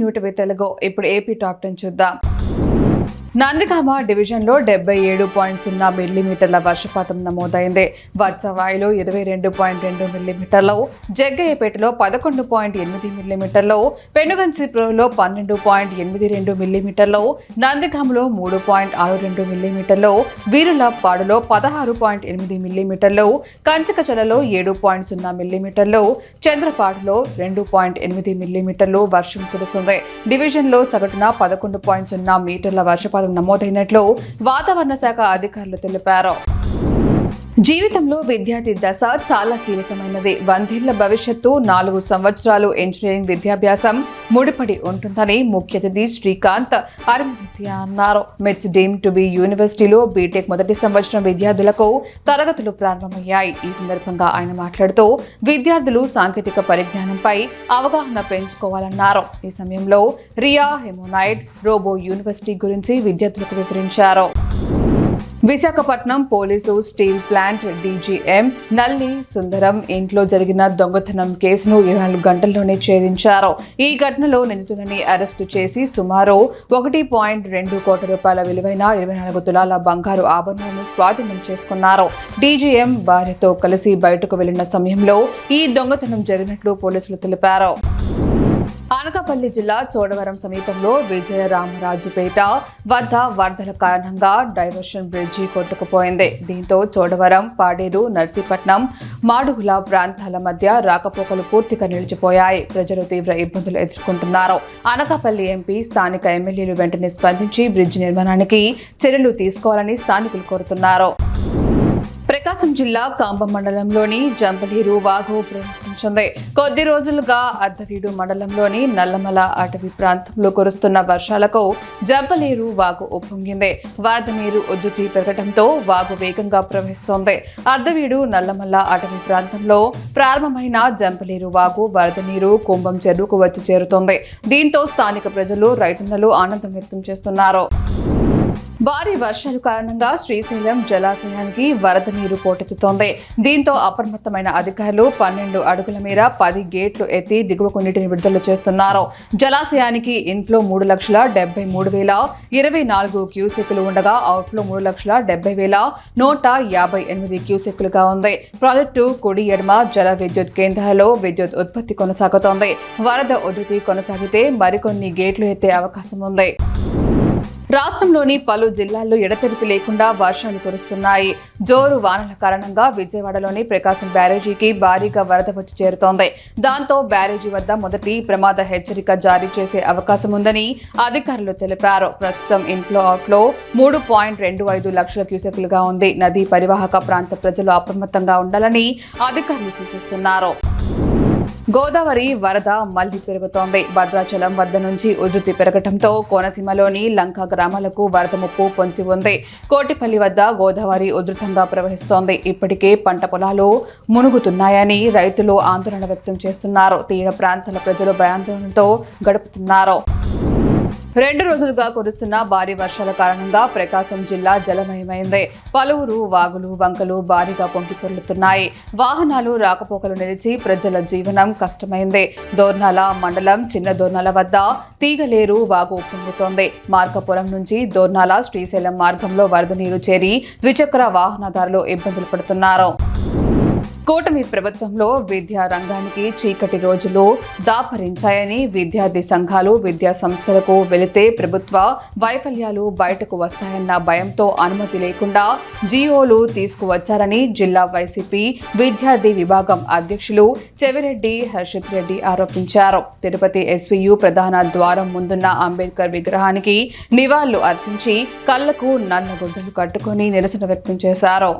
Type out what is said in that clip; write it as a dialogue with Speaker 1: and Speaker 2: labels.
Speaker 1: న్యూటవి తెలుగు. ఇప్పుడు AP top 10 చూద్దాం. నందిగామ డివిజన్లో 77.0 మిల్లీమీటర్ల వర్షపాతం నమోదైంది. వత్సవాయిలో 22.2 మిల్లీమీటర్లు, జగ్గయ్యపేటలో 11.8 మిల్లీమీటర్లు, పెనుగంచిప్రోలో 12.82 మిల్లీమీటర్లు, నందిగామలో 3.62 మిల్లీమీటర్లు, వీరులపాడులో 16.8 మిల్లీమీటర్లు, కంచకచలలో 7.0 మిల్లీమీటర్లు, చంద్రపాడులో 2.8 మిల్లీమీటర్లు వర్షం కురిసింది. డివిజన్లో సగటున 11.0 మీటర్ల వర్షపాతం నమోదైనట్లు వాతావరణ శాఖ అధికారులు తెలిపారు. జీవితంలో విద్యార్థి దశ చాలా కీలకమైనది. 100 ఏళ్ల భవిష్యత్తు 4 సంవత్సరాలు ఇంజనీరింగ్ విద్యాభ్యాసం ముడిపడి ఉంటుందని ముఖ్య అతిథి శ్రీకాంత్ అరుణవిద్య అన్నారు. మెట్స్ డీమ్డ్ టు బి యూనివర్సిటీలో బీటెక్ మొదటి సంవత్సరం విద్యార్థులకు తరగతులు ప్రారంభమయ్యాయి. ఈ సందర్భంగా ఆయన మాట్లాడుతూ విద్యార్థులు సాంకేతిక పరిజ్ఞానంపై అవగాహన పెంచుకోవాలన్నారు. ఈ సమయంలో రియా హెమోనైడ్ రోబో యూనివర్సిటీ గురించి విద్యార్థులకు వివరించారు. Visakhapatnam police steel plant DGM నల్లి సుందరం ఇంట్లో జరిగిన దొంగతనం కేసును 24 గంటల్లోనే ఛేదించారు. ఈ ఘటనలో నిందితులని అరెస్టు చేసి సుమారు 1.2 కోట్ల రూపాయల విలువైన 24 తులాల బంగారు ఆభరణాలను స్వాధీనం చేసుకున్నారు. డీజీఎం భార్యతో కలిసి బయటకు వెళ్లిన సమయంలో ఈ దొంగతనం జరిగినట్లు పోలీసులు తెలిపారు. అనకాపల్లి జిల్లా చోడవరం సమీపంలో విజయరామరాజుపేట వద్ద వరదల కారణంగా డైవర్షన్ బ్రిడ్జి కొట్టుకుపోయింది. దీంతో చోడవరం, పాడేరు, నర్సీపట్నం, మాడుగుల ప్రాంతాల మధ్య రాకపోకలు పూర్తిగా నిలిచిపోయాయి. ప్రజలు తీవ్ర ఇబ్బందులు ఎదుర్కొంటున్నారు. అనకాపల్లి ఎంపీ, స్థానిక ఎమ్మెల్యేలు వెంటనే స్పందించి బ్రిడ్జి నిర్మాణానికి చర్యలు తీసుకోవాలని స్థానికులు కోరుతున్నారు. ప్రకాశం జిల్లా కాంబం మండలంలోని జంపలీరు వాగు ప్రవేశించింది. కొద్ది రోజులుగా అద్దవీడు మండలంలోని నల్లమల అటవీ ప్రాంతంలో కురుస్తున్న వర్షాలకు జంపలీరు వాగు ఉప్పొంగింది. వరద నీరు ఉధృతి పెరగడంతో వాగు వేగంగా ప్రవహిస్తోంది. అద్దవీడు, నల్లమల అటవీ ప్రాంతంలో ప్రారంభమైన జంపలీరు వాగు వరద నీరు కుంభం చెరువుకు వచ్చి చేరుతోంది. దీంతో స్థానిక ప్రజలు, రైతన్నలు ఆనందం వ్యక్తం చేస్తున్నారు. భారీ వర్షాల కారణంగా శ్రీశైలం జలాశయానికి వరద నీరు పోటెత్తుతోంది. దీంతో అప్రమత్తమైన అధికారులు 12 అడుగుల మేర 10 గేట్లు ఎత్తి దిగువకు నీటిని విడుదల చేస్తున్నారు. జలాశయానికి ఇన్ఫ్లో 3,73,024 క్యూసెక్కులు ఉండగా అవుట్ఫ్లో 3,70,158 క్యూసెక్కులుగా ఉంది. ప్రాజెక్టు కుడి ఎడమ జల విద్యుత్ కేంద్రాలలో విద్యుత్ ఉత్పత్తి కొనసాగుతోంది. వరద ఉధృతి కొనసాగితే మరికొన్ని గేట్లు ఎత్తే అవకాశం ఉంది. రాష్ట్రంలోని పలు జిల్లాల్లో ఎడతెరిపి లేకుండా వర్షాలు కురుస్తున్నాయి. జోరు వానల కారణంగా విజయవాడలోని ప్రకాశం బ్యారేజీకి భారీగా వరద వచ్చి చేరుతోంది. దాంతో బ్యారేజీ వద్ద మొదటి ప్రమాద హెచ్చరిక జారీ చేసే అవకాశం ఉందని అధికారులు తెలిపారు. ప్రస్తుతం ఇన్ఫ్లో అవుట్ఫ్లో 3.25 లక్షల క్యూసెక్కులుగా ఉంది. నదీ పరివాహక ప్రాంత ప్రజలు అప్రమత్తంగా ఉండాలని అధికారులు సూచిస్తున్నారు. గోదావరి వరద మళ్లీ పెరుగుతోంది. భద్రాచలం వద్ద నుంచి ఉధృతి పెరగడంతో కోనసీమలోని లంక గ్రామాలకు వరద ముప్పు పొంచి ఉంది. కోటిపల్లి వద్ద గోదావరి ఉధృతంగా ప్రవహిస్తోంది. ఇప్పటికే పంట పొలాలు మునుగుతున్నాయని రైతులు ఆందోళన వ్యక్తం చేస్తున్నారు. తీర ప్రాంతాల ప్రజలు భయాందోళనతో గడుపుతున్నారు. 2 రోజులుగా కురుస్తున్న భారీ వర్షాల కారణంగా ప్రకాశం జిల్లా జలమయమైంది. పలువురు వాగులు, వంకలు భారీగా పొంగి పొర్లుతున్నాయి. వాహనాలు రాకపోకలు నిలిచి ప్రజల జీవనం కష్టమైంది. దోర్నాల మండలం చిన్న దోర్నాల వద్ద తీగలేరు వాగు పొంగుతోంది. మార్కాపురం నుంచి దోర్నాల శ్రీశైలం మార్గంలో వరద నీరు చేరి ద్విచక్ర వాహనదారులు ఇబ్బందులు పడుతున్నారు. కూటమి ప్రభుత్వంలో విద్యా రంగానికి చీకటి రోజులు దాపరించాయని విద్యార్థి సంఘాలు, విద్యా సంస్థలకు వెళితే ప్రభుత్వ వైఫల్యాలు బయటకు వస్తాయన్న భయంతో అనుమతి లేకుండా జీఓలు తీసుకువచ్చారని జిల్లా వైసీపీ విద్యార్థి విభాగం అధ్యక్షులు చెవిరెడ్డి హర్షిత్ రెడ్డి ఆరోపించారు. తిరుపతి ఎస్వీయు ప్రధాన ద్వారం ముందున్న అంబేద్కర్ విగ్రహానికి నివాళులు అర్పించి కళ్లకు నల్లగుడ్డలు కట్టుకుని నిరసన వ్యక్తం చేశారు.